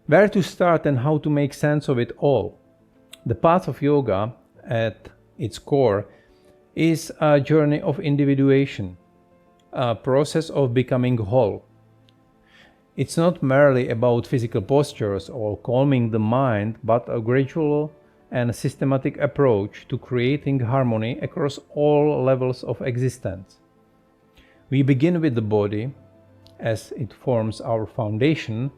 Where to start and how to make sense of it all? The path of yoga, at its core, is a journey of individuation, a process of becoming whole. It's not merely about physical postures or calming the mind, but a gradual and systematic approach to creating harmony across all levels of existence. We begin with the body, as it forms our foundation,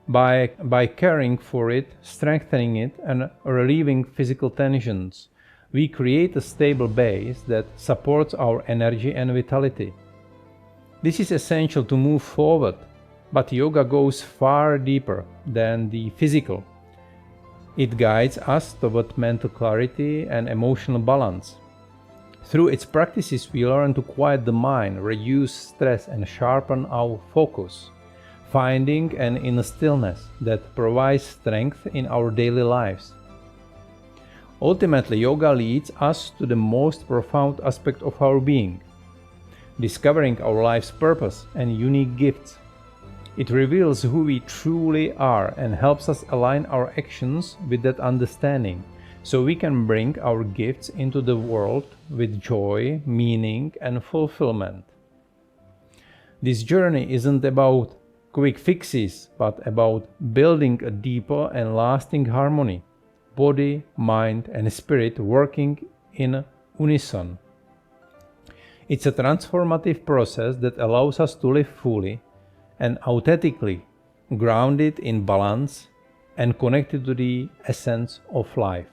by caring for it, strengthening it, and relieving physical tensions. We create a stable base that supports our energy and vitality. This is essential to move forward, but yoga goes far deeper than the physical. It guides us toward mental clarity and emotional balance. Through its practices, we learn to quiet the mind, reduce stress, and sharpen our focus, finding an inner stillness that provides strength in our daily lives. Ultimately, yoga leads us to the most profound aspect of our being, discovering our life's purpose and unique gifts. It reveals who we truly are and helps us align our actions with that understanding, so we can bring our gifts into the world with joy, meaning, and fulfillment. This journey isn't about quick fixes, but about building a deeper and lasting harmony, body, mind, and spirit working in unison. It's a transformative process that allows us to live fully and authentically, grounded in balance and connected to the essence of life.